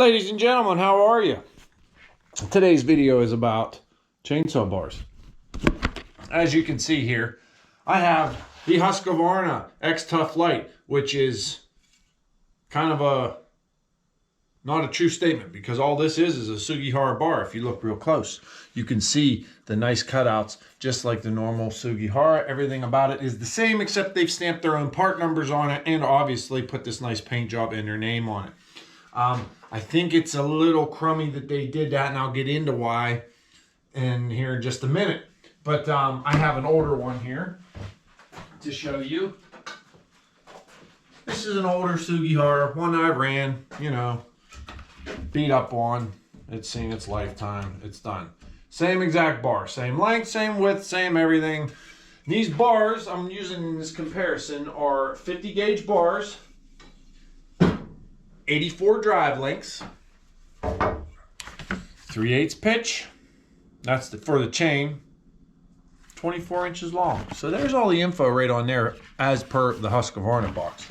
Ladies and gentlemen, how are you? Today's video is about chainsaw bars. As you can see here, I have the Husqvarna X Tough Light, which is kind of not a true statement because all this is a Sugihara bar. If you look real close, you can see the nice cutouts, just like the normal Sugihara. Everything about it is the same, except they've stamped their own part numbers on it and obviously put this nice paint job and their name on it. I think it's a little crummy that they did that, and I'll get into why in here in just a minute. But I have an older one here to show you. This is an older Sugihara, one I ran, beat up on. It's seen its lifetime. It's done. Same exact bar, same length, same width, same everything. These bars I'm using in this comparison are 50 gauge bars, 84 drive links, 3/8 pitch. That's for the chain. 24 inches long. So there's all the info right on there as per the Husqvarna box.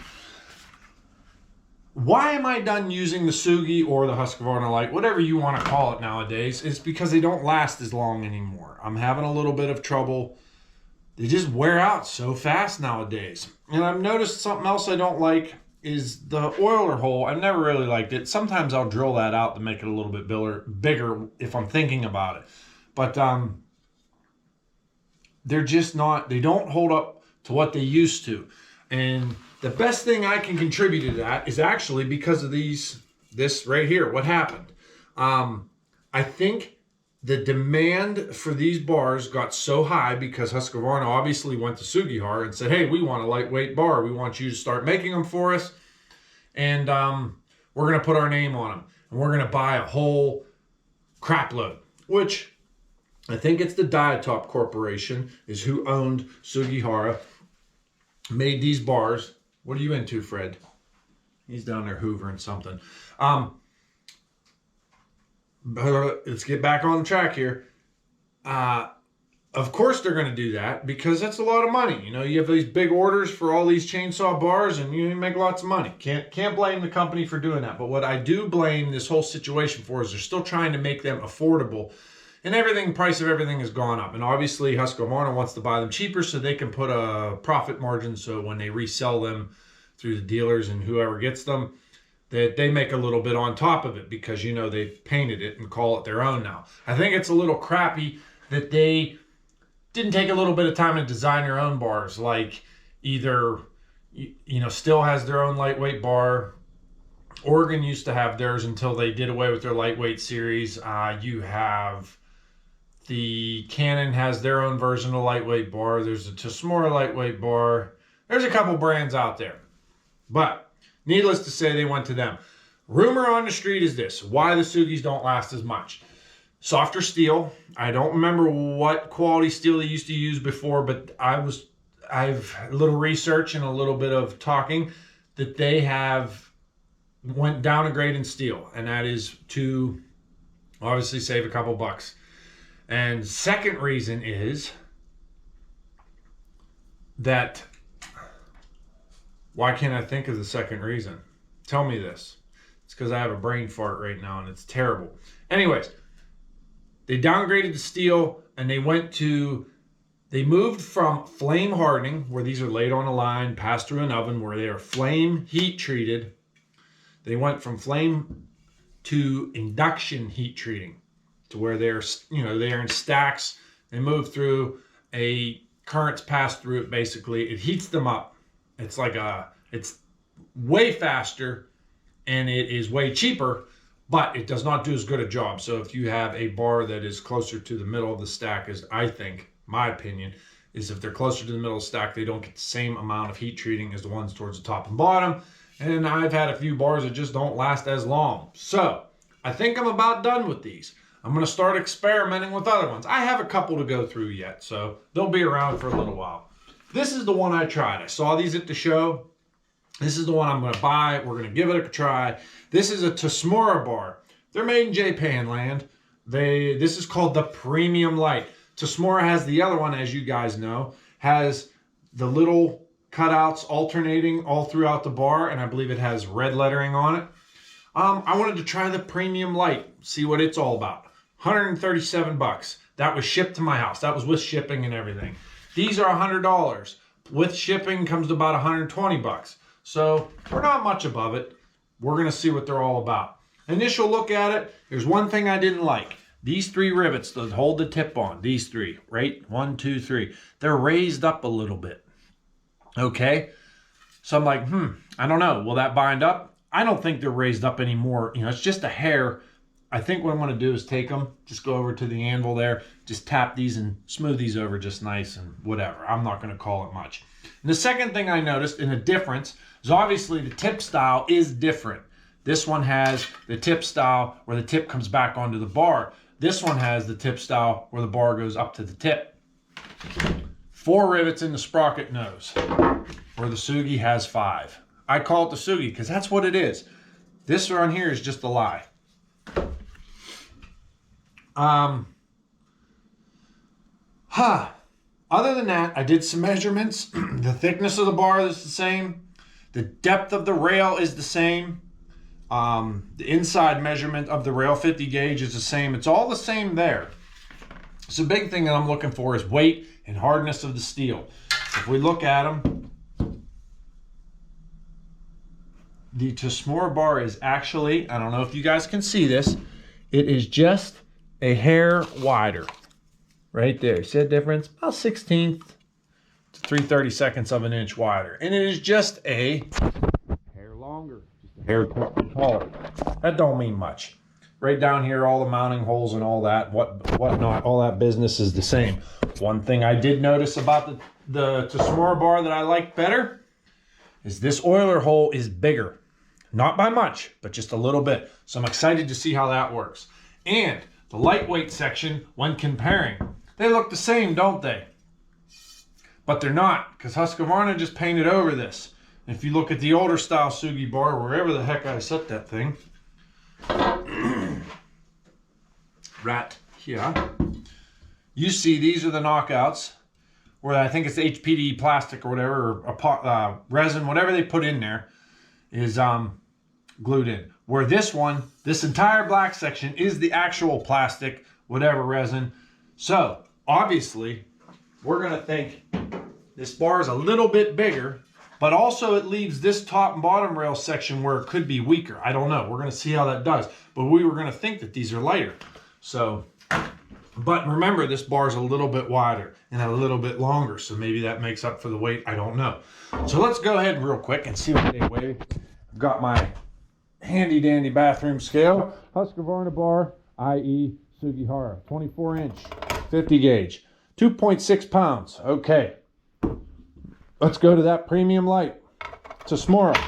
Why am I done using the Sugi or the Husqvarna Light, whatever you want to call it nowadays? It's because they don't last as long anymore. I'm having a little bit of trouble. They just wear out so fast nowadays. And I've noticed something else I don't like is the oiler hole. I've never really liked it. Sometimes I'll drill that out to make it a little bit bigger if I'm thinking about it. But they're just not, they don't hold up to what they used to. And the best thing I can contribute to that is actually because of this right here. What happened? I think the demand for these bars got so high because Husqvarna obviously went to Sugihara and said, hey, we want a lightweight bar. We want you to start making them for us. And we're going to put our name on them. And we're going to buy a whole crap load, which I think it's the Diatop Corporation is who owned Sugihara, made these bars. What are you into, Fred? He's down there hoovering something. Let's get back on track here. Of course they're going to do that because that's a lot of money. You have these big orders for all these chainsaw bars and you make lots of money. Can't blame the company for doing that. But what I do blame this whole situation for is they're still trying to make them affordable. And price of everything has gone up. And obviously Husqvarna wants to buy them cheaper so they can put a profit margin so when they resell them through the dealers and whoever gets them, that they make a little bit on top of it because, they've painted it and call it their own now. I think it's a little crappy that they didn't take a little bit of time to design their own bars. Like either, Still has their own lightweight bar. Oregon used to have theirs until they did away with their lightweight series. You have the Canon has their own version of lightweight bar. There's a Tsumura lightweight bar. There's a couple brands out there. But needless to say, they went to them. Rumor on the street is this. Why the Sugis don't last as much. Softer steel. I don't remember what quality steel they used to use before, but I've a little research and a little bit of talking that they have went down a grade in steel. And that is to obviously save a couple bucks. And second reason is that, why can't I think of the second reason? Tell me this. It's because I have a brain fart right now and it's terrible. Anyways, they downgraded the steel and they moved from flame hardening, where these are laid on a line, passed through an oven, where they are flame heat treated. They went from flame to induction heat treating, to where they're in stacks. They move through a currents pass through it. Basically, it heats them up. It's way faster and it is way cheaper, but it does not do as good a job. So if you have a bar that is closer to the middle of the stack, as I think, my opinion, is if they're closer to the middle of the stack, they don't get the same amount of heat treating as the ones towards the top and bottom. And I've had a few bars that just don't last as long. So I think I'm about done with these. I'm going to start experimenting with other ones. I have a couple to go through yet, so they'll be around for a little while. This is the one I tried. I saw these at the show. This is the one I'm going to buy. We're going to give it a try. This is a Tsumura bar. They're made in Japan land. This is called the Premium Light. Tsumura has the other one, as you guys know, has the little cutouts alternating all throughout the bar, and I believe it has red lettering on it. I wanted to try the premium light, see what it's all about. 137 bucks. That was shipped to my house. That was with shipping and everything. These are $100. With shipping comes to about 120 bucks. So we're not much above it. We're gonna see what they're all about. Initial look at it, there's one thing I didn't like. These 3 rivets that hold the tip on, these 3, right? 1, 2, 3. They're raised up a little bit. Okay? So I'm like, I don't know. Will that bind up? I don't think they're raised up anymore. You know, it's just a hair. I think what I'm going to do is take them, just go over to the anvil there, just tap these and smooth these over just nice and whatever. I'm not going to call it much. And the second thing I noticed in a difference is obviously the tip style is different. This one has the tip style where the tip comes back onto the bar. This one has the tip style where the bar goes up to the tip. 4 rivets in the sprocket nose, where the Sugi has 5. I call it the Sugi because that's what it is. This one here is just a lie. Other than that, I did some measurements. The thickness of the bar is the same. The depth of the rail is the same. The inside measurement of the rail 50 gauge is the same. It's all the same there. So the big thing that I'm looking for is weight and hardness of the steel. If we look at them, the Tsumura bar is actually, I don't know if you guys can see this, it is just a hair wider. Right there. See that difference? About 1/16 to 3/32 of an inch wider. And it is just a hair longer. Just a hair taller. That don't mean much. Right down here, all the mounting holes and all that, whatnot, all that business is the same. One thing I did notice about the Tsumura bar that I like better is this oiler hole is bigger. Not by much, but just a little bit. So I'm excited to see how that works. And the lightweight section, when comparing, they look the same, don't they? But they're not, because Husqvarna just painted over this. If you look at the older style Sugi bar, wherever the heck I set that thing, right here, you see these are the knockouts, where I think it's HPD plastic or whatever, or resin, whatever they put in there, is glued in. Where this one, this entire black section is the actual plastic, whatever resin. So, obviously, we're going to think this bar is a little bit bigger, but also it leaves this top and bottom rail section where it could be weaker. I don't know. We're going to see how that does. But we were going to think that these are lighter. So, but remember, this bar is a little bit wider and a little bit longer. So maybe that makes up for the weight. I don't know. So let's go ahead real quick and see what they weigh. I've got my handy dandy bathroom scale. Husqvarna bar, i.e. Sugihara, 24 inch, 50 gauge, 2.6 pounds. Okay. Let's go to that premium light. Tsumura,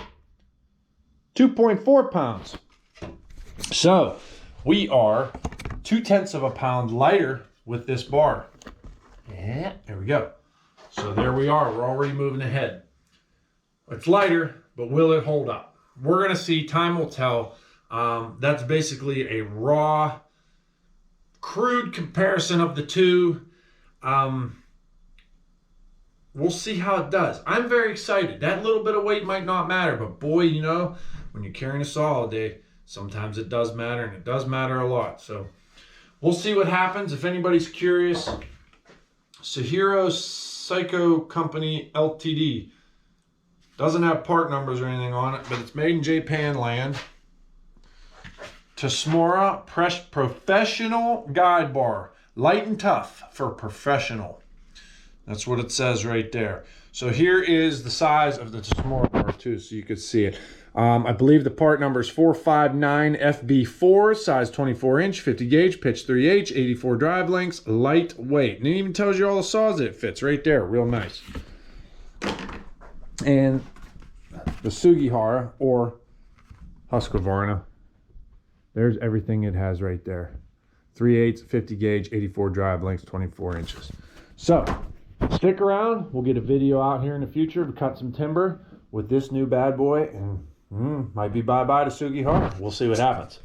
2.4 pounds. So we are 0.2 of a pound lighter with this bar. Yeah, there we go. So there we are. We're already moving ahead. It's lighter, but will it hold up? We're going to see. Time will tell. That's basically a raw, crude comparison of the two. We'll see how it does. I'm very excited. That little bit of weight might not matter, but boy, you know, when you're carrying a saw all day, sometimes it does matter, and it does matter a lot. So we'll see what happens. If anybody's curious, Sahiro Psycho Company Ltd. Doesn't have part numbers or anything on it, but it's made in Japan land. Tsumura Professional Guide Bar. Light and tough for professional. That's what it says right there. So here is the size of the Tsumura bar too, so you could see it. I believe the part number is 459 FB4, size 24 inch, 50 gauge, pitch 3H, 84 drive lengths, lightweight. And it even tells you all the saws that it fits right there. Real nice. And the Sugihara, or Husqvarna, there's everything it has right there. 3/8, 50 gauge, 84 drive lengths, 24 inches. So, stick around. We'll get a video out here in the future to cut some timber with this new bad boy, and might be bye-bye to Sugihara. We'll see what happens.